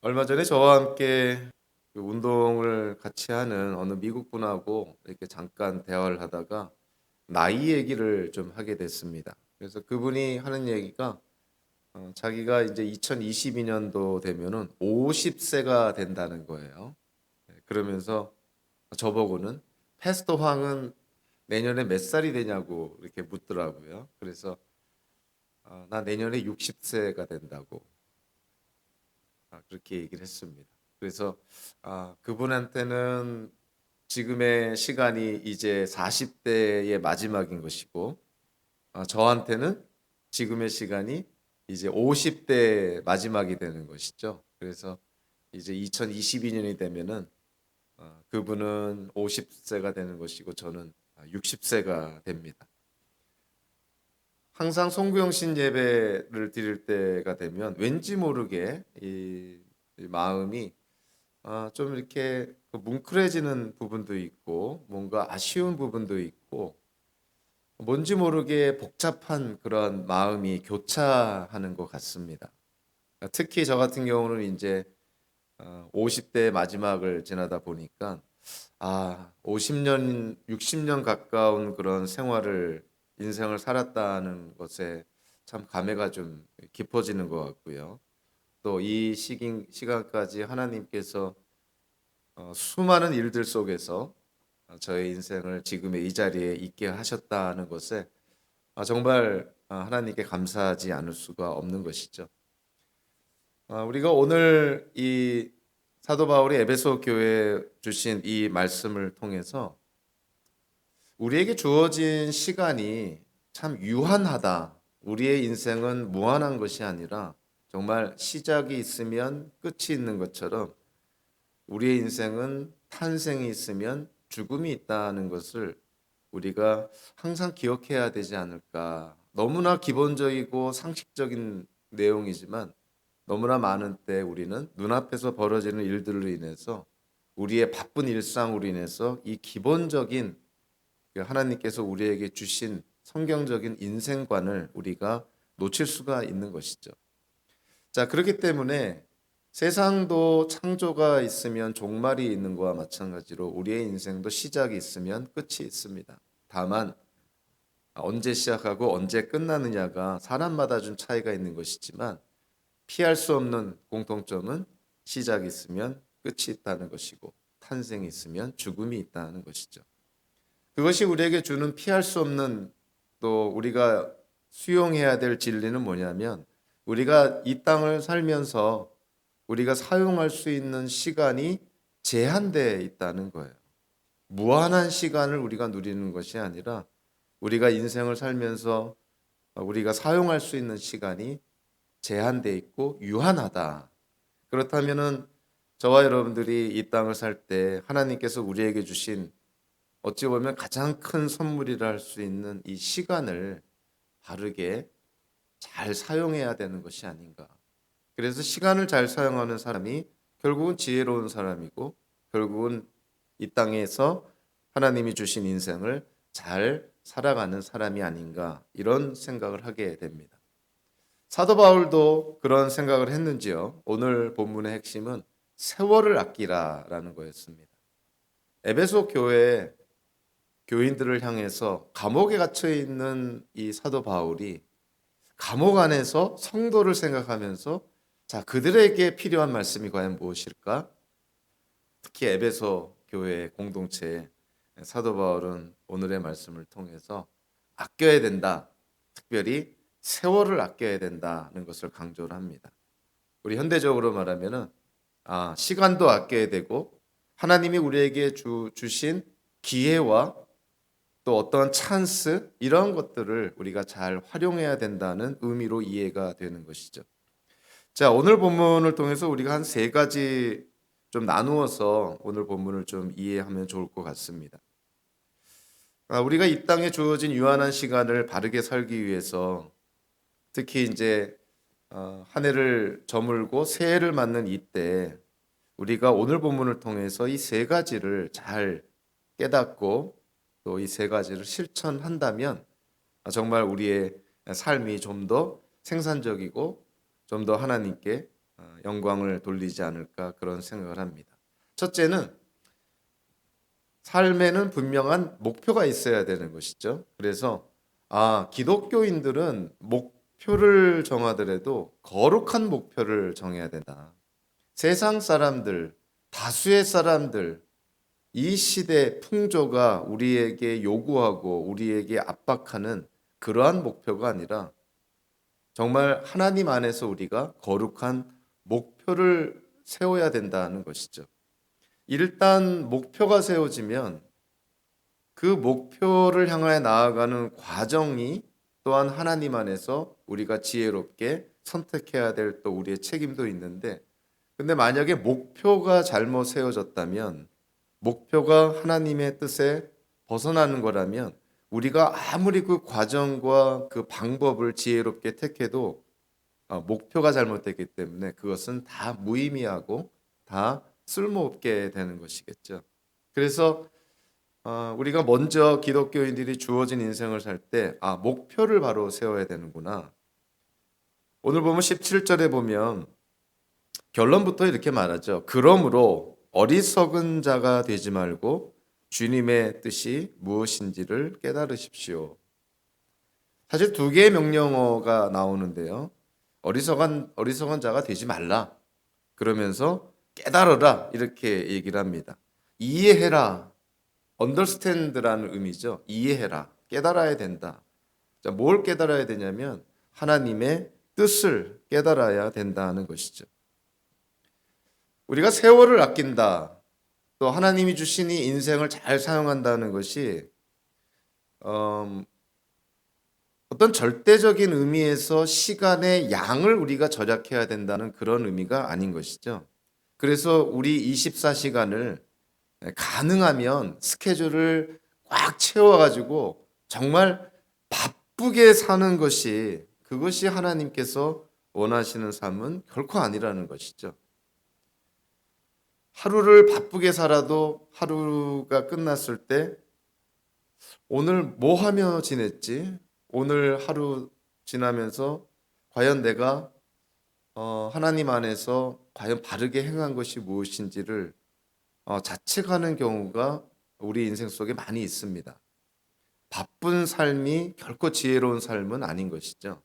얼마 전에 저와 함께 그 운동을 같이 하는 어느 미국 분하고 이렇게 잠깐 대화를 하다가 나이 얘기를 좀 하게 됐습니다. 그래서 그분이 하는 얘기가 자기가 이제 2022년도 되면은 50세가 된다는 거예요. 네, 그러면서 저보고는 패스터 황은 내년에 몇 살이 되냐고 이렇게 묻더라고요. 그래서 나 내년에 60세가 된다고 그렇게 얘기를 했습니다. 그래서 그분한테는 지금의 시간이 이제 40대의 마지막인 것이고, 저한테는 지금의 시간이 이제 50대 마지막이 되는 것이죠. 그래서 이제 2022년이 되면은 그분은 50세가 되는 것이고 저는 60세가 됩니다. 항상 송구영신 예배를 드릴 때가 되면 왠지 모르게 이 마음이 좀 이렇게 그 뭉클해지는 부분도 있고 뭔가 아쉬운 부분도 있고 뭔지 모르게 복잡한 그런 마음이 교차하는 것 같습니다. 특히 저 같은 경우는 이제 50대 마지막을 지나다 보니까 50년, 60년 가까운 그런 생활을 인생을 살았다는 것에 참 감회가 좀 깊어지는 것 같고요. 또 이 시간까지 하나님께서 수많은 일들 속에서 저의 인생을 지금의 이 자리에 있게 하셨다는 것에 정말 하나님께 감사하지 않을 수가 없는 것이죠. 우리가 오늘 이 사도 바울이 에베소 교회에 주신 이 말씀을 통해서 우리에게 주어진 시간이 참 유한하다. 우리의 인생은 무한한 것이 아니라 정말 시작이 있으면 끝이 있는 것처럼 우리의 인생은 탄생이 있으면 죽음이 있다는 것을 우리가 항상 기억해야 되지 않을까. 너무나 기본적이고 상식적인 내용이지만 너무나 많은 때 우리는 눈앞에서 벌어지는 일들로 인해서 우리의 바쁜 일상으로 인해서 이 기본적인 그 하나님께서 우리에게 주신 성경적인 인생관을 우리가 놓칠 수가 있는 것이죠. 자, 그렇기 때문에 세상도 창조가 있으면 종말이 있는 것과 마찬가지로 우리의 인생도 시작이 있으면 끝이 있습니다. 다만 언제 시작하고 언제 끝나느냐가 사람마다 좀 차이가 있는 것이지만 피할 수 없는 공통점은 시작이 있으면 끝이 있다는 것이고 탄생이 있으면 죽음이 있다는 것이죠. 그것이 우리에게 주는 피할 수 없는 또 우리가 수용해야 될 진리는 뭐냐면 우리가 이 땅을 살면서 우리가 사용할 수 있는 시간이 제한되어 있다는 거예요. 무한한 시간을 우리가 누리는 것이 아니라 우리가 인생을 살면서 우리가 사용할 수 있는 시간이 제한되어 있고 유한하다. 그렇다면은 저와 여러분들이 이 땅을 살 때 하나님께서 우리에게 주신 어찌 보면 가장 큰 선물이라 할 수 있는 이 시간을 바르게 잘 사용해야 되는 것이 아닌가. 그래서 시간을 잘 사용하는 사람이 결국은 지혜로운 사람이고 결국은 이 땅에서 하나님이 주신 인생을 잘 살아가는 사람이 아닌가 이런 생각을 하게 됩니다. 사도 바울도 그런 생각을 했는지요. 오늘 본문의 핵심은 세월을 아끼라라는 거였습니다. 에베소 교회 교인들을 향해서 감옥에 갇혀 있는 이 사도 바울이 감옥 안에서 성도를 생각하면서 자, 그들에게 필요한 말씀이 과연 무엇일까? 특히 에베소 교회 공동체에 사도 바울은 오늘의 말씀을 통해서 아껴야 된다. 특별히 세월을 아껴야 된다는 것을 강조를 합니다. 우리 현대적으로 말하면은 시간도 아껴야 되고 하나님이 우리에게 주신 기회와 또 어떤 찬스 이런 것들을 우리가 잘 활용해야 된다는 의미로 이해가 되는 것이죠. 자, 오늘 본문을 통해서 우리가 한 세 가지 좀 나누어서 오늘 본문을 좀 이해하면 좋을 것 같습니다. 우리가 이 땅에 주어진 유한한 시간을 바르게 살기 위해서 특히 이제 한 해를 저물고 새해를 맞는 이때 우리가 오늘 본문을 통해서 이 세 가지를 잘 깨닫고 또 이 세 가지를 실천한다면 정말 우리의 삶이 좀 더 생산적이고 좀 더 하나님께 영광을 돌리지 않을까 그런 생각을 합니다. 첫째는 삶에는 분명한 목표가 있어야 되는 것이죠. 그래서 기독교인들은 목표를 정하더라도 거룩한 목표를 정해야 된다. 세상 사람들, 다수의 사람들, 이 시대 풍조가 우리에게 요구하고 우리에게 압박하는 그러한 목표가 아니라 정말 하나님 안에서 우리가 거룩한 목표를 세워야 된다는 것이죠. 일단 목표가 세워지면 그 목표를 향하여 나아가는 과정이 또한 하나님 안에서 우리가 지혜롭게 선택해야 될 또 우리의 책임도 있는데, 근데 만약에 목표가 잘못 세워졌다면, 목표가 하나님의 뜻에 벗어나는 거라면 우리가 아무리 그 과정과 그 방법을 지혜롭게 택해도 목표가 잘못됐기 때문에 그것은 다 무의미하고 다 쓸모없게 되는 것이겠죠. 그래서 우리가 먼저 기독교인들이 주어진 인생을 살 때 목표를 바로 세워야 되는구나. 오늘 보면 17절에 보면 결론부터 이렇게 말하죠. 그러므로 어리석은 자가 되지 말고 주님의 뜻이 무엇인지를 깨달으십시오. 사실 두 개의 명령어가 나오는데요. 어리석은 자가 되지 말라. 그러면서 깨달아라 이렇게 얘기를 합니다. 이해해라. understand라는 의미죠. 이해해라. 깨달아야 된다. 자, 뭘 깨달아야 되냐면 하나님의 뜻을 깨달아야 된다는 것이죠. 우리가 세월을 아낀다. 또 하나님이 주신 이 인생을 잘 사용한다는 것이 어떤 절대적인 의미에서 시간의 양을 우리가 절약해야 된다는 그런 의미가 아닌 것이죠. 그래서 우리 24시간을 가능하면 스케줄을 꽉 채워가지고 정말 바쁘게 사는 것이, 그것이 하나님께서 원하시는 삶은 결코 아니라는 것이죠. 하루를 바쁘게 살아도 하루가 끝났을 때 오늘 뭐 하며 지냈지? 오늘 하루 지나면서 과연 내가 하나님 안에서 과연 바르게 행한 것이 무엇인지를 자책하는 경우가 우리 인생 속에 많이 있습니다. 바쁜 삶이 결코 지혜로운 삶은 아닌 것이죠.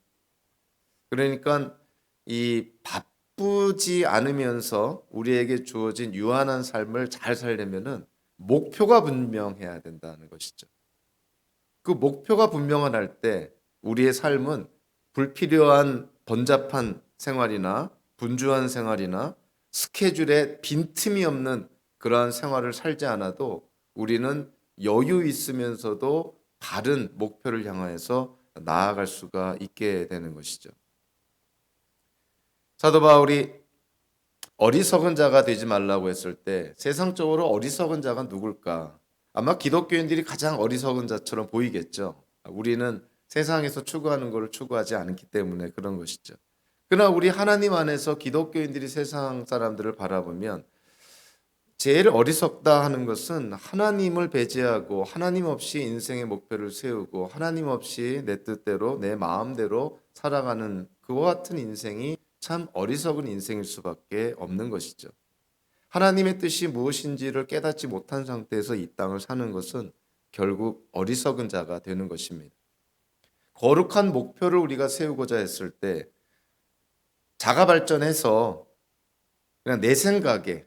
그러니까 이 바쁘지 않으면서 우리에게 주어진 유한한 삶을 잘 살려면은 목표가 분명해야 된다는 것이죠. 그 목표가 분명할 때 우리의 삶은 불필요한 번잡한 생활이나 분주한 생활이나 스케줄에 빈틈이 없는 그러한 생활을 살지 않아도 우리는 여유 있으면서도 바른 목표를 향하여서 나아갈 수가 있게 되는 것이죠. 사도 바울이 어리석은 자가 되지 말라고 했을 때 세상적으로 어리석은 자가 누굴까? 아마 기독교인들이 가장 어리석은 자처럼 보이겠죠. 우리는 세상에서 추구하는 것을 추구하지 않기 때문에 그런 것이죠. 그러나 우리 하나님 안에서 기독교인들이 세상 사람들을 바라보면 제일 어리석다 하는 것은 하나님을 배제하고 하나님 없이 인생의 목표를 세우고 하나님 없이 내 뜻대로 내 마음대로 살아가는 그와 같은 인생이 참 어리석은 인생일 수밖에 없는 것이죠. 하나님의 뜻이 무엇인지를 깨닫지 못한 상태에서 이 땅을 사는 것은 결국 어리석은 자가 되는 것입니다. 거룩한 목표를 우리가 세우고자 했을 때 자가 발전해서 그냥 내 생각에,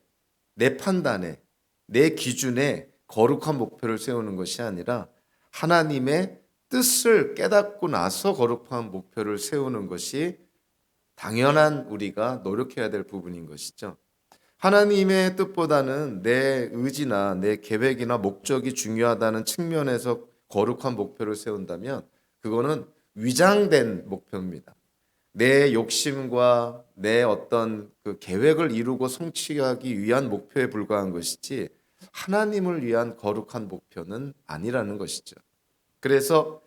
내 판단에, 내 기준에 거룩한 목표를 세우는 것이 아니라 하나님의 뜻을 깨닫고 나서 거룩한 목표를 세우는 것이 당연한 우리가 노력해야 될 부분인 것이죠. 하나님의 뜻보다는 내 의지나 내 계획이나 목적이 중요하다는 측면에서 거룩한 목표를 세운다면 그거는 위장된 목표입니다. 내 욕심과 내 어떤 그 계획을 이루고 성취하기 위한 목표에 불과한 것이지 하나님을 위한 거룩한 목표는 아니라는 것이죠. 그래서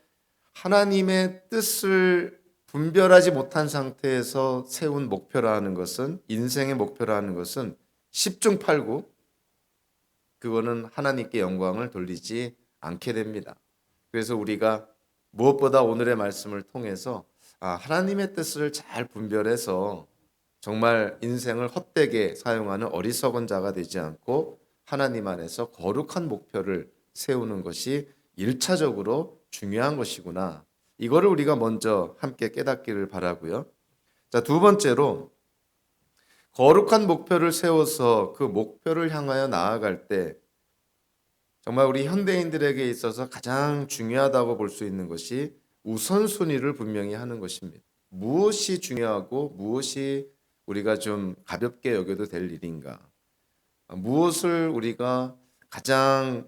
하나님의 뜻을 분별하지 못한 상태에서 세운 목표라는 것은, 인생의 목표라는 것은 십중팔구 그거는 하나님께 영광을 돌리지 않게 됩니다. 그래서 우리가 무엇보다 오늘의 말씀을 통해서 하나님의 뜻을 잘 분별해서 정말 인생을 헛되게 사용하는 어리석은 자가 되지 않고 하나님 안에서 거룩한 목표를 세우는 것이 1차적으로 중요한 것이구나. 이거를 우리가 먼저 함께 깨닫기를 바라고요. 자, 두 번째로 거룩한 목표를 세워서 그 목표를 향하여 나아갈 때 정말 우리 현대인들에게 있어서 가장 중요하다고 볼 수 있는 것이 우선순위를 분명히 하는 것입니다. 무엇이 중요하고 무엇이 우리가 좀 가볍게 여겨도 될 일인가? 무엇을 우리가 가장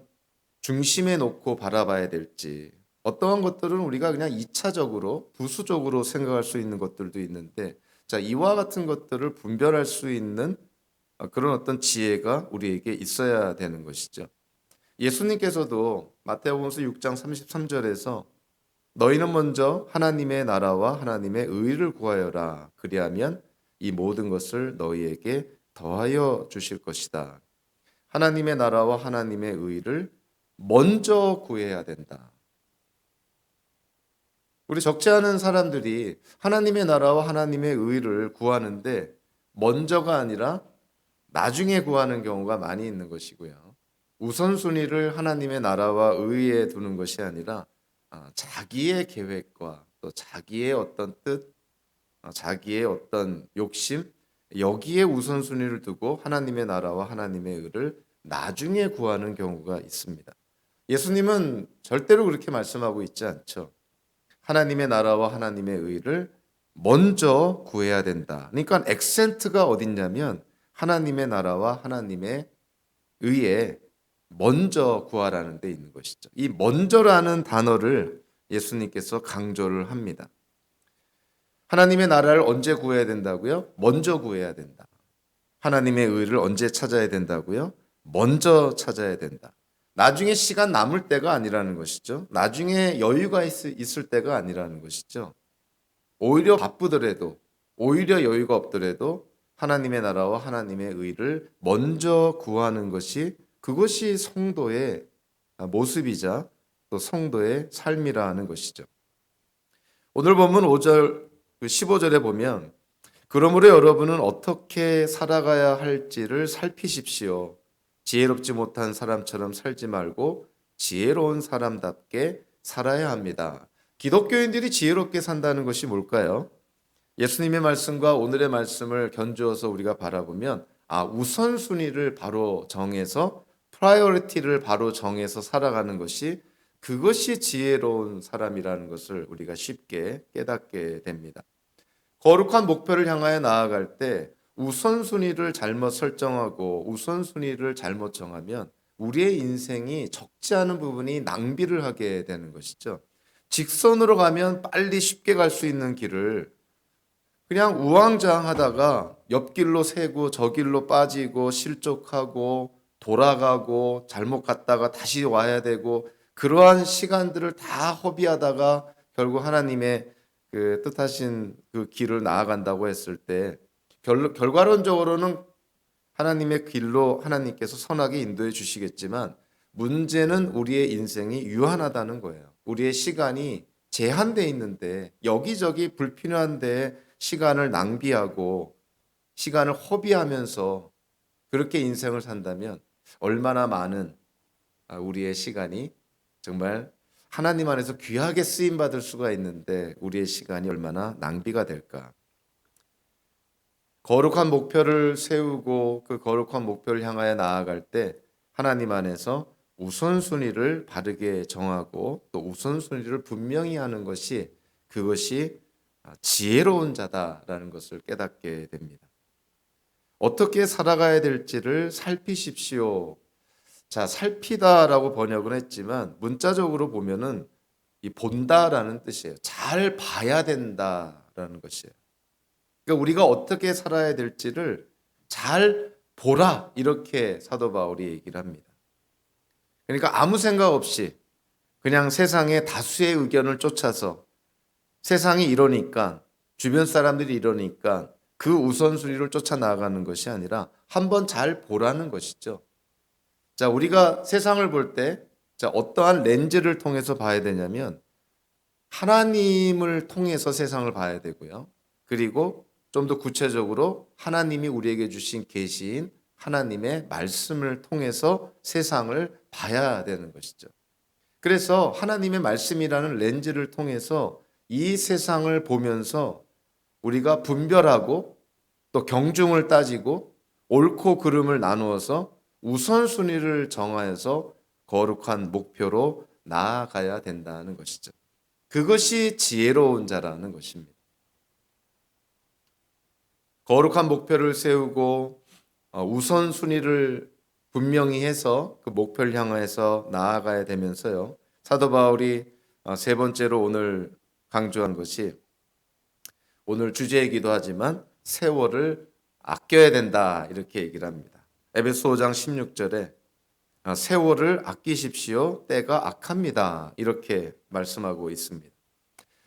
중심에 놓고 바라봐야 될지, 어떠한 것들은 우리가 그냥 2차적으로 부수적으로 생각할 수 있는 것들도 있는데, 자, 이와 같은 것들을 분별할 수 있는 그런 어떤 지혜가 우리에게 있어야 되는 것이죠. 예수님께서도 마태복음서 6장 33절에서 너희는 먼저 하나님의 나라와 하나님의 의를 구하여라. 그리하면 이 모든 것을 너희에게 더하여 주실 것이다. 하나님의 나라와 하나님의 의를 먼저 구해야 된다. 우리 적지 않은 사람들이 하나님의 나라와 하나님의 의를 구하는데 먼저가 아니라 나중에 구하는 경우가 많이 있는 것이고요. 우선순위를 하나님의 나라와 의에 두는 것이 아니라 자기의 계획과 또 자기의 어떤 뜻, 자기의 어떤 욕심, 여기에 우선순위를 두고 하나님의 나라와 하나님의 의를 나중에 구하는 경우가 있습니다. 예수님은 절대로 그렇게 말씀하고 있지 않죠. 하나님의 나라와 하나님의 의를 먼저 구해야 된다. 그러니까 액센트가 어딨냐면 하나님의 나라와 하나님의 의에 먼저 구하라는 데 있는 것이죠. 이 먼저라는 단어를 예수님께서 강조를 합니다. 하나님의 나라를 언제 구해야 된다고요? 먼저 구해야 된다. 하나님의 의를 언제 찾아야 된다고요? 먼저 찾아야 된다. 나중에 시간 남을 때가 아니라는 것이죠. 나중에 여유가 있을 때가 아니라는 것이죠. 오히려 바쁘더라도, 오히려 여유가 없더라도 하나님의 나라와 하나님의 의를 먼저 구하는 것이 그것이 성도의 모습이자 또 성도의 삶이라는 것이죠. 오늘 본문 5절, 15절에 보면 그러므로 여러분은 어떻게 살아가야 할지를 살피십시오. 지혜롭지 못한 사람처럼 살지 말고 지혜로운 사람답게 살아야 합니다. 기독교인들이 지혜롭게 산다는 것이 뭘까요? 예수님의 말씀과 오늘의 말씀을 견주어서 우리가 바라보면 우선순위를 바로 정해서 프라이어리티를 바로 정해서 살아가는 것이 그것이 지혜로운 사람이라는 것을 우리가 쉽게 깨닫게 됩니다. 거룩한 목표를 향하여 나아갈 때 우선순위를 잘못 설정하고 우선순위를 잘못 정하면 우리의 인생이 적지 않은 부분이 낭비를 하게 되는 것이죠. 직선으로 가면 빨리 쉽게 갈 수 있는 길을 그냥 우왕좌왕하다가 옆길로 새고 저길로 빠지고 실족하고 돌아가고 잘못 갔다가 다시 와야 되고 그러한 시간들을 다 허비하다가 결국 하나님의 그 뜻하신 그 길을 나아간다고 했을 때 결과론적으로는 하나님의 길로 하나님께서 선하게 인도해 주시겠지만 문제는 우리의 인생이 유한하다는 거예요. 우리의 시간이 제한되어 있는데 여기저기 불필요한 데에 시간을 낭비하고 시간을 허비하면서 그렇게 인생을 산다면 얼마나 많은 우리의 시간이 정말 하나님 안에서 귀하게 쓰임 받을 수가 있는데 우리의 시간이 얼마나 낭비가 될까? 거룩한 목표를 세우고 그 거룩한 목표를 향하여 나아갈 때 하나님 안에서 우선순위를 바르게 정하고 또 우선순위를 분명히 하는 것이 그것이 지혜로운 자다라는 것을 깨닫게 됩니다. 어떻게 살아가야 될지를 살피십시오. 자, 살피다라고 번역을 했지만 문자적으로 보면은 이 본다라는 뜻이에요. 잘 봐야 된다라는 것이에요. 그러니까 우리가 어떻게 살아야 될지를 잘 보라 이렇게 사도 바울이 얘기를 합니다. 그러니까 아무 생각 없이 그냥 세상의 다수의 의견을 쫓아서 세상이 이러니까 주변 사람들이 이러니까 그 우선순위를 쫓아 나가는 것이 아니라 한번 잘 보라는 것이죠. 자, 우리가 세상을 볼 때 어떠한 렌즈를 통해서 봐야 되냐면 하나님을 통해서 세상을 봐야 되고요. 그리고 좀 더 구체적으로 하나님이 우리에게 주신 계시인 하나님의 말씀을 통해서 세상을 봐야 되는 것이죠. 그래서 하나님의 말씀이라는 렌즈를 통해서 이 세상을 보면서 우리가 분별하고 또 경중을 따지고 옳고 그름을 나누어서 우선순위를 정하여서 거룩한 목표로 나아가야 된다는 것이죠. 그것이 지혜로운 자라는 것입니다. 거룩한 목표를 세우고 우선순위를 분명히 해서 그 목표를 향해서 나아가야 되면서요. 사도 바울이 세 번째로 오늘 강조한 것이 오늘 주제이기도 하지만 세월을 아껴야 된다 이렇게 얘기를 합니다. 에베소 5장 16절에 세월을 아끼십시오. 때가 악합니다. 이렇게 말씀하고 있습니다.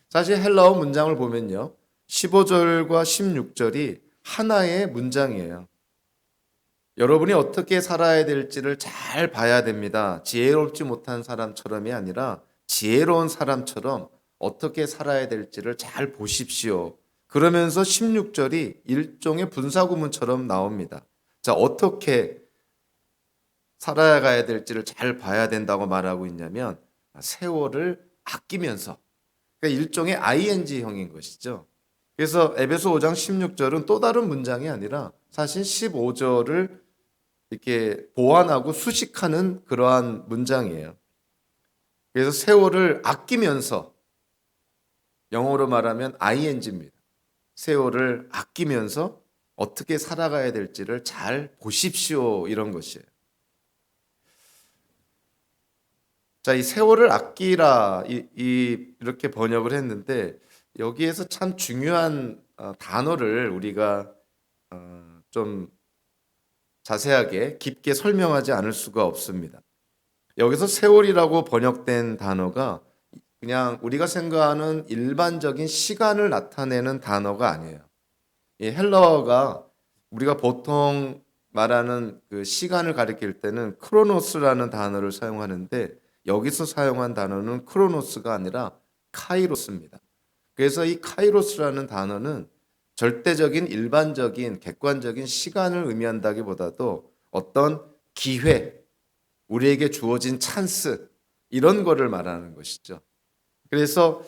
사실 헬라어 문장을 보면요. 15절과 16절이 하나의 문장이에요. 여러분이 어떻게 살아야 될지를 잘 봐야 됩니다. 지혜롭지 못한 사람처럼이 아니라 지혜로운 사람처럼 어떻게 살아야 될지를 잘 보십시오. 그러면서 16절이 일종의 분사구문처럼 나옵니다. 자, 어떻게 살아가야 될지를 잘 봐야 된다고 말하고 있냐면 세월을 아끼면서, 그러니까 일종의 ing형인 것이죠. 그래서 에베소 5장 16절은 또 다른 문장이 아니라 사실 15절을 이렇게 보완하고 수식하는 그러한 문장이에요. 그래서 세월을 아끼면서, 영어로 말하면 ing입니다. 세월을 아끼면서 어떻게 살아가야 될지를 잘 보십시오. 이런 것이에요. 자, 이 세월을 아끼라 이렇게 번역을 했는데 여기에서 참 중요한 단어를 우리가 좀 자세하게 깊게 설명하지 않을 수가 없습니다. 여기서 세월이라고 번역된 단어가 그냥 우리가 생각하는 일반적인 시간을 나타내는 단어가 아니에요. 이 헬라어가 우리가 보통 말하는 그 시간을 가리킬 때는 크로노스라는 단어를 사용하는데 여기서 사용한 단어는 크로노스가 아니라 카이로스입니다. 그래서 이 카이로스라는 단어는 절대적인 일반적인 객관적인 시간을 의미한다기보다도 어떤 기회, 우리에게 주어진 찬스 이런 거를 말하는 것이죠. 그래서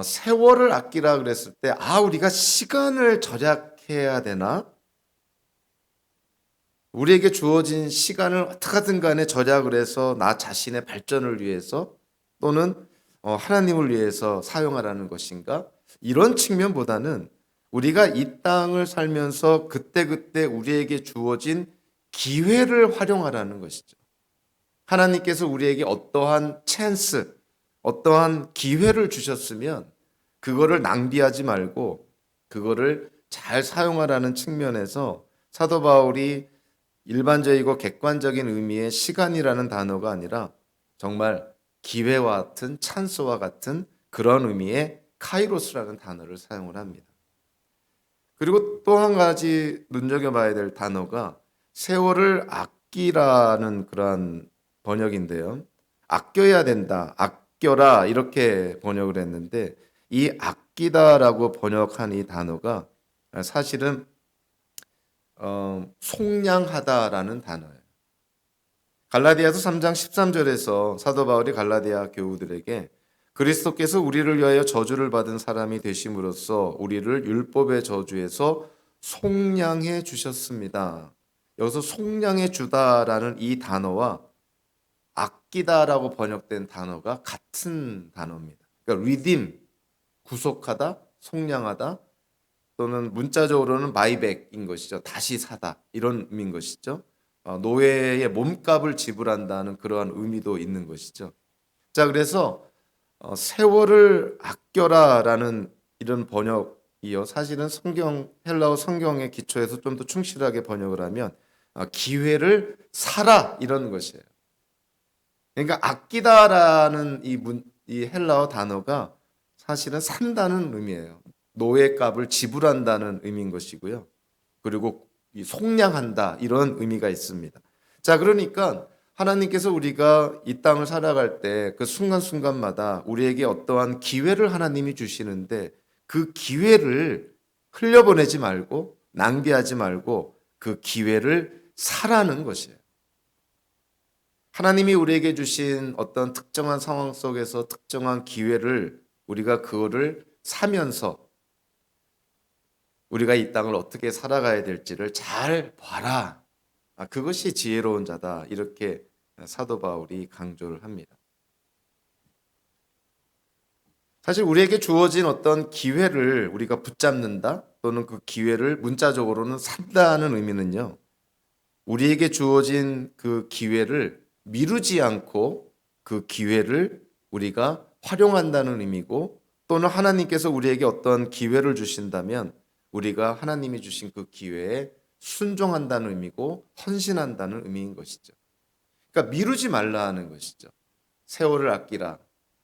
세월을 아끼라 그랬을 때 우리가 시간을 절약해야 되나? 우리에게 주어진 시간을 어떻게든 간에 절약을 해서 나 자신의 발전을 위해서 또는 하나님을 위해서 사용하라는 것인가? 이런 측면보다는 우리가 이 땅을 살면서 그때그때 우리에게 주어진 기회를 활용하라는 것이죠. 하나님께서 우리에게 어떠한 찬스, 어떠한 기회를 주셨으면 그거를 낭비하지 말고 그거를 잘 사용하라는 측면에서 사도 바울이 일반적이고 객관적인 의미의 시간이라는 단어가 아니라 정말 기회와 같은 찬스와 같은 그런 의미의 카이로스라는 단어를 사용을 합니다. 그리고 또 한 가지 눈여겨봐야 될 단어가 세월을 아끼라는 그러한 번역인데요. 아껴야 된다, 아껴라 이렇게 번역을 했는데 이 아끼다라고 번역한 이 단어가 사실은 속량하다라는 단어예요. 갈라디아서 3장 13절에서 사도 바울이 갈라디아 교우들에게 그리스도께서 우리를 위하여 저주를 받은 사람이 되심으로써 우리를 율법의 저주에서 속량해 주셨습니다. 여기서 속량해 주다라는 이 단어와 아끼다라고 번역된 단어가 같은 단어입니다. 그러니까 redeem, 구속하다, 속량하다 또는 문자적으로는 buyback인 것이죠. 다시 사다 이런 의미인 것이죠. 노예의 몸값을 지불한다는 그러한 의미도 있는 것이죠. 자, 그래서 세월을 아껴라라는 이런 번역이요. 사실은 헬라어 성경의 기초에서 좀 더 충실하게 번역을 하면 기회를 사라 이런 것이에요. 그러니까 아끼다라는 이 헬라어 단어가 사실은 산다는 의미예요. 노예값을 지불한다는 의미인 것이고요. 그리고 이 속량한다 이런 의미가 있습니다. 자, 그러니까 하나님께서 우리가 이 땅을 살아갈 때 그 순간순간마다 우리에게 어떠한 기회를 하나님이 주시는데 그 기회를 흘려보내지 말고 낭비하지 말고 그 기회를 사라는 것이에요. 하나님이 우리에게 주신 어떤 특정한 상황 속에서 특정한 기회를 우리가 그거를 사면서 우리가 이 땅을 어떻게 살아가야 될지를 잘 봐라. 그것이 지혜로운 자다. 이렇게 사도 바울이 강조를 합니다. 사실 우리에게 주어진 어떤 기회를 우리가 붙잡는다 또는 그 기회를 문자적으로는 산다는 의미는요. 우리에게 주어진 그 기회를 미루지 않고 그 기회를 우리가 활용한다는 의미고 또는 하나님께서 우리에게 어떤 기회를 주신다면 우리가 하나님이 주신 그 기회에 순종한다는 의미고 헌신한다는 의미인 것이죠. 그러니까 미루지 말라 하는 것이죠. 세월을 아끼라,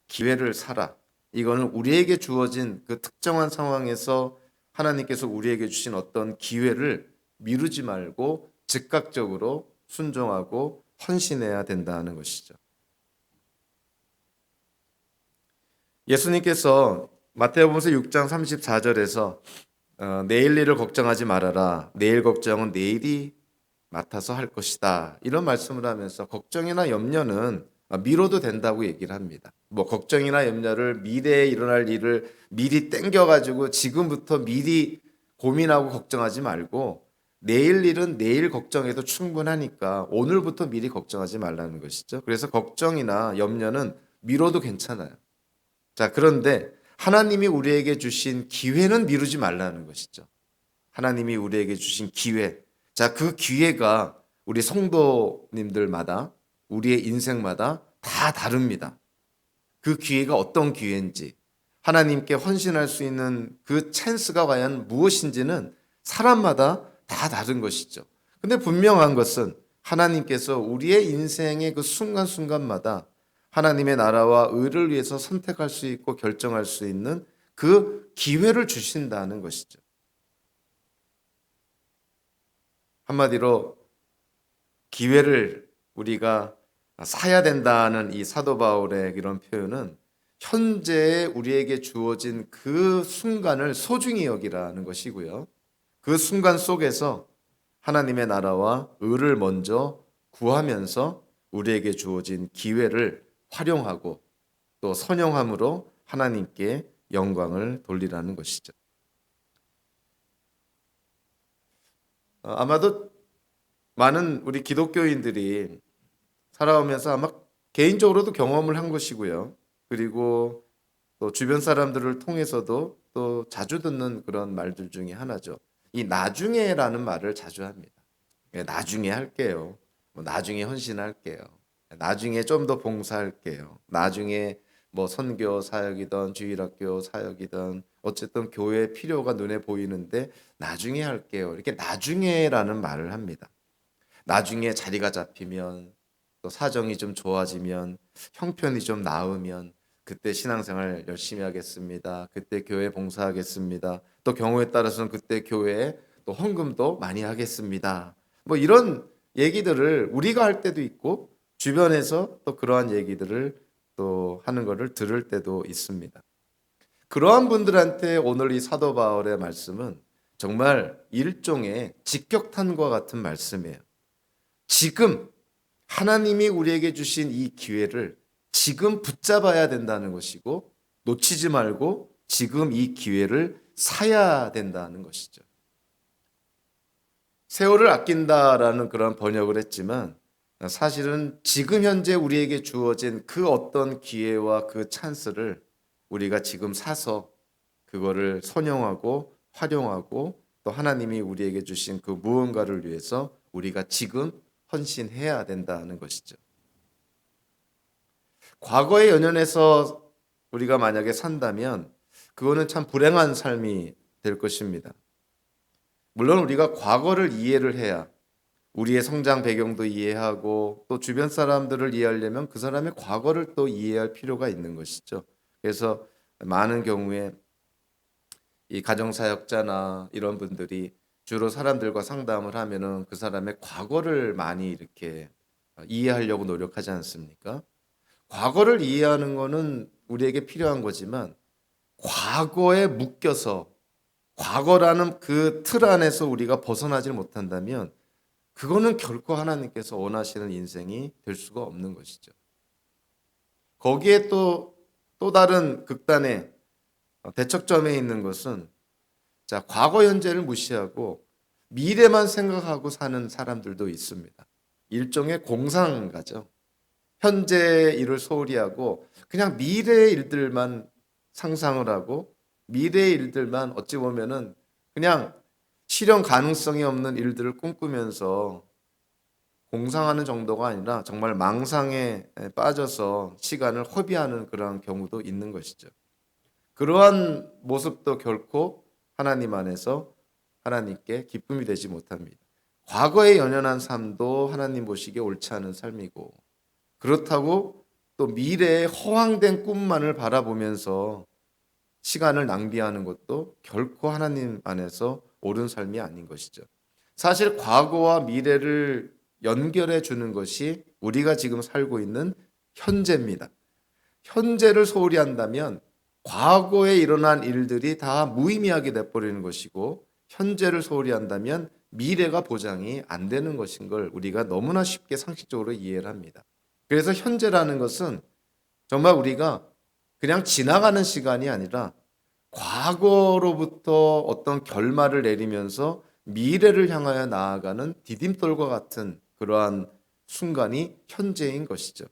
기회를 사라. 이거는 우리에게 주어진 그 특정한 상황에서 하나님께서 우리에게 주신 어떤 기회를 미루지 말고 즉각적으로 순종하고 헌신해야 된다는 것이죠. 예수님께서 마태복음서 6장 34절에서 내일 일을 걱정하지 말아라. 내일 걱정은 내일이 맡아서 할 것이다. 이런 말씀을 하면서 걱정이나 염려는 미뤄도 된다고 얘기를 합니다. 뭐 걱정이나 염려를 미래에 일어날 일을 미리 땡겨가지고 지금부터 미리 고민하고 걱정하지 말고 내일 일은 내일 걱정해도 충분하니까 오늘부터 미리 걱정하지 말라는 것이죠. 그래서 걱정이나 염려는 미뤄도 괜찮아요. 자, 그런데 하나님이 우리에게 주신 기회는 미루지 말라는 것이죠. 하나님이 우리에게 주신 기회. 자, 그 기회가 우리 성도님들마다 우리의 인생마다 다 다릅니다. 그 기회가 어떤 기회인지 하나님께 헌신할 수 있는 그 찬스가 과연 무엇인지는 사람마다 다 다른 것이죠. 근데 분명한 것은 하나님께서 우리의 인생의 그 순간순간마다 하나님의 나라와 의를 위해서 선택할 수 있고 결정할 수 있는 그 기회를 주신다는 것이죠. 한마디로 기회를 우리가 사야 된다는 이 사도 바울의 이런 표현은 현재 우리에게 주어진 그 순간을 소중히 여기라는 것이고요. 그 순간 속에서 하나님의 나라와 의를 먼저 구하면서 우리에게 주어진 기회를 활용하고 또 선용함으로 하나님께 영광을 돌리라는 것이죠. 아마도 많은 우리 기독교인들이 살아오면서 아마 개인적으로도 경험을 한 것이고요. 그리고 또 주변 사람들을 통해서도 또 자주 듣는 그런 말들 중에 하나죠. 이 나중에라는 말을 자주 합니다. 나중에 할게요. 나중에 헌신할게요. 나중에 좀 더 봉사할게요. 나중에 뭐 선교 사역이든 주일학교 사역이든 어쨌든 교회 필요가 눈에 보이는데 나중에 할게요. 이렇게 나중에라는 말을 합니다. 나중에 자리가 잡히면 또 사정이 좀 좋아지면 형편이 좀 나으면 그때 신앙생활 열심히 하겠습니다. 그때 교회 봉사하겠습니다. 또 경우에 따라서는 그때 교회에 또 헌금도 많이 하겠습니다. 뭐 이런 얘기들을 우리가 할 때도 있고 주변에서 또 그러한 얘기들을 또 하는 것을 들을 때도 있습니다. 그러한 분들한테 오늘 이 사도 바울의 말씀은 정말 일종의 직격탄과 같은 말씀이에요. 지금 하나님이 우리에게 주신 이 기회를 지금 붙잡아야 된다는 것이고 놓치지 말고 지금 이 기회를 사야 된다는 것이죠. 세월을 아낀다라는 그런 번역을 했지만 사실은 지금 현재 우리에게 주어진 그 어떤 기회와 그 찬스를 우리가 지금 사서 그거를 선용하고 활용하고 또 하나님이 우리에게 주신 그 무언가를 위해서 우리가 지금 헌신해야 된다는 것이죠. 과거에 연연해서 우리가 만약에 산다면 그거는 참 불행한 삶이 될 것입니다. 물론 우리가 과거를 이해를 해야 우리의 성장 배경도 이해하고 또 주변 사람들을 이해하려면 그 사람의 과거를 또 이해할 필요가 있는 것이죠. 그래서 많은 경우에 이 가정사역자나 이런 분들이 주로 사람들과 상담을 하면은 그 사람의 과거를 많이 이렇게 이해하려고 노력하지 않습니까? 과거를 이해하는 거는 우리에게 필요한 거지만 과거에 묶여서 과거라는 그 틀 안에서 우리가 벗어나질 못한다면 그거는 결코 하나님께서 원하시는 인생이 될 수가 없는 것이죠. 거기에 또 다른 극단의 대척점에 있는 것은 자, 과거 현재를 무시하고 미래만 생각하고 사는 사람들도 있습니다. 일종의 공상가죠. 현재 일을 소홀히 하고 그냥 미래의 일들만 상상을 하고 미래의 일들만 어찌 보면은 그냥 실현 가능성이 없는 일들을 꿈꾸면서 공상하는 정도가 아니라 정말 망상에 빠져서 시간을 허비하는 그런 경우도 있는 것이죠. 그러한 모습도 결코 하나님 안에서 하나님께 기쁨이 되지 못합니다. 과거에 연연한 삶도 하나님 보시기에 옳지 않은 삶이고 그렇다고 또 미래의 허황된 꿈만을 바라보면서 시간을 낭비하는 것도 결코 하나님 안에서 옳은 삶이 아닌 것이죠. 사실 과거와 미래를 연결해 주는 것이 우리가 지금 살고 있는 현재입니다. 현재를 소홀히 한다면 과거에 일어난 일들이 다 무의미하게 돼버리는 것이고 현재를 소홀히 한다면 미래가 보장이 안 되는 것인 걸 우리가 너무나 쉽게 상식적으로 이해를 합니다. 그래서 현재라는 것은 정말 우리가 그냥 지나가는 시간이 아니라 과거로부터 어떤 결말을 내리면서 미래를 향하여 나아가는 디딤돌과 같은 그러한 순간이 현재인 것이죠.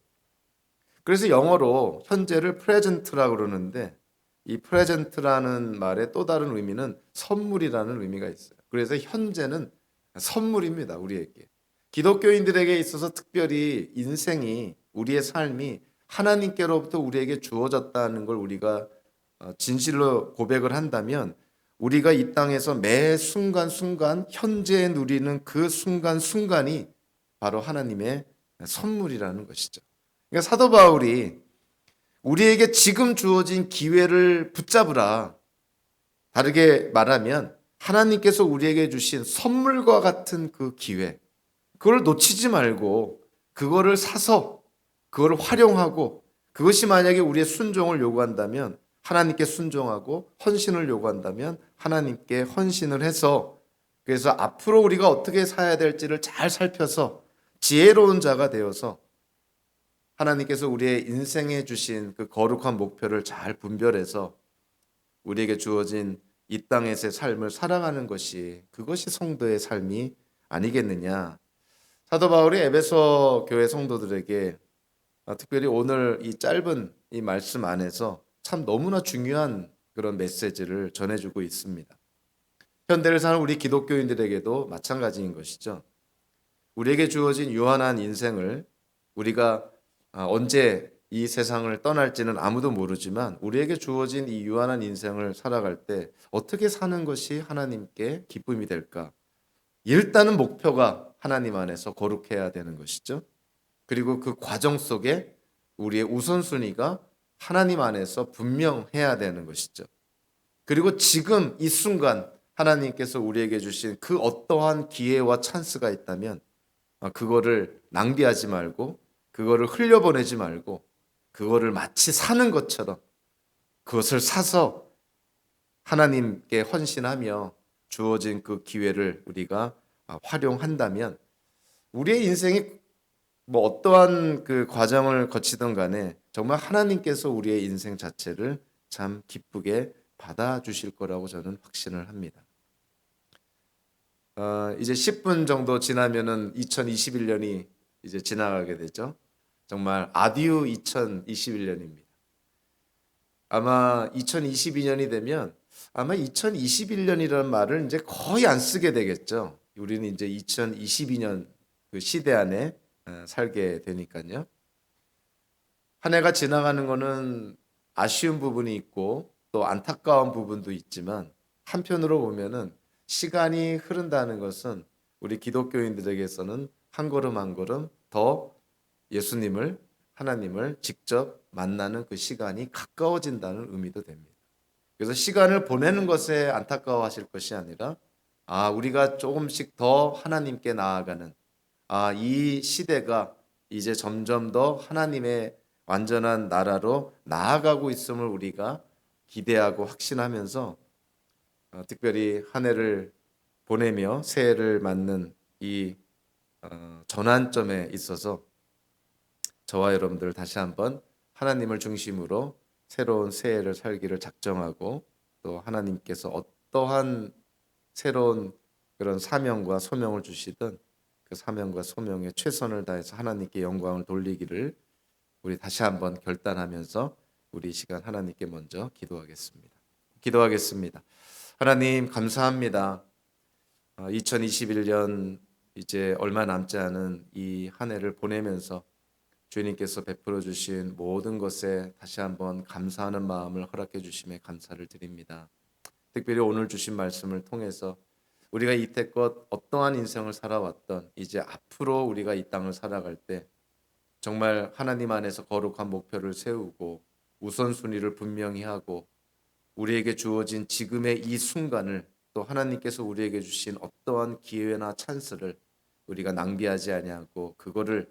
그래서 영어로 현재를 프레젠트라고 그러는데 이 프레젠트라는 말의 또 다른 의미는 선물이라는 의미가 있어요. 그래서 현재는 선물입니다, 우리에게. 기독교인들에게 있어서 특별히 인생이 우리의 삶이 하나님께로부터 우리에게 주어졌다는 걸 우리가 진실로 고백을 한다면 우리가 이 땅에서 매 순간순간 현재에 누리는 그 순간순간이 바로 하나님의 선물이라는 것이죠. 그러니까 사도 바울이 우리에게 지금 주어진 기회를 붙잡으라. 다르게 말하면 하나님께서 우리에게 주신 선물과 같은 그 기회, 그걸 놓치지 말고 그거를 사서 그걸 활용하고 그것이 만약에 우리의 순종을 요구한다면 하나님께 순종하고 헌신을 요구한다면 하나님께 헌신을 해서 그래서 앞으로 우리가 어떻게 살아야 될지를 잘 살펴서 지혜로운 자가 되어서 하나님께서 우리의 인생에 주신 그 거룩한 목표를 잘 분별해서 우리에게 주어진 이 땅에서의 삶을 살아가는 것이 그것이 성도의 삶이 아니겠느냐. 사도 바울이 에베소 교회 성도들에게 특별히 오늘 이 짧은 이 말씀 안에서 참 너무나 중요한 그런 메시지를 전해주고 있습니다. 현대를 사는 우리 기독교인들에게도 마찬가지인 것이죠. 우리에게 주어진 유한한 인생을 우리가 언제 이 세상을 떠날지는 아무도 모르지만 우리에게 주어진 이 유한한 인생을 살아갈 때 어떻게 사는 것이 하나님께 기쁨이 될까? 일단은 목표가 하나님 안에서 거룩해야 되는 것이죠. 그리고 그 과정 속에 우리의 우선순위가 하나님 안에서 분명해야 되는 것이죠. 그리고 지금 이 순간 하나님께서 우리에게 주신 그 어떠한 기회와 찬스가 있다면 그거를 낭비하지 말고 그거를 흘려보내지 말고 그거를 마치 사는 것처럼 그것을 사서 하나님께 헌신하며 주어진 그 기회를 우리가 활용한다면 우리의 인생이 뭐 어떠한 그 과정을 거치든 간에 정말 하나님께서 우리의 인생 자체를 참 기쁘게 받아주실 거라고 저는 확신을 합니다. 이제 10분 정도 지나면은 2021년이 이제 지나가게 되죠. 정말 아디우 2021년입니다. 아마 2022년이 되면 아마 2021년이라는 말을 이제 거의 안 쓰게 되겠죠. 우리는 이제 2022년 그 시대 안에 살게 되니까요. 한 해가 지나가는 거는 아쉬운 부분이 있고 또 안타까운 부분도 있지만 한편으로 보면은 시간이 흐른다는 것은 우리 기독교인들에게서는 한 걸음 한 걸음 더 예수님을 하나님을 직접 만나는 그 시간이 가까워진다는 의미도 됩니다. 그래서 시간을 보내는 것에 안타까워하실 것이 아니라 우리가 조금씩 더 하나님께 나아가는 이 시대가 이제 점점 더 하나님의 완전한 나라로 나아가고 있음을 우리가 기대하고 확신하면서 특별히 한 해를 보내며 새해를 맞는 이 전환점에 있어서 저와 여러분들 다시 한번 하나님을 중심으로 새로운 새해를 살기를 작정하고, 또 하나님께서 어떠한 새로운 그런 사명과 소명을 주시든 그 사명과 소명에 최선을 다해서 하나님께 영광을 돌리기를 우리 다시 한번 결단하면서 우리 이 시간 하나님께 먼저 기도하겠습니다. 기도하겠습니다. 하나님 감사합니다. 2021년 이제 얼마 남지 않은 이 한 해를 보내면서 주님께서 베풀어 주신 모든 것에 다시 한번 감사하는 마음을 허락해 주심에 감사를 드립니다. 특별히 오늘 주신 말씀을 통해서 우리가 이때껏 어떠한 인생을 살아왔던 이제 앞으로 우리가 이 땅을 살아갈 때 정말 하나님 안에서 거룩한 목표를 세우고 우선순위를 분명히 하고, 우리에게 주어진 지금의 이 순간을, 또 하나님께서 우리에게 주신 어떠한 기회나 찬스를 우리가 낭비하지 아니하고 그거를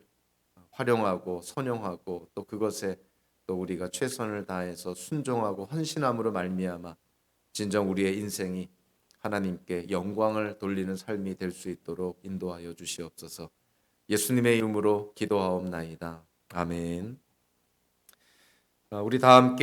활용하고 선용하고, 또 그것에 또 우리가 최선을 다해서 순종하고 헌신함으로 말미암아 진정 우리의 인생이 하나님께 영광을 돌리는 삶이 될 수 있도록 인도하여 주시옵소서. 예수님의 이름으로 기도하옵나이다. 아멘. 우리 다 함께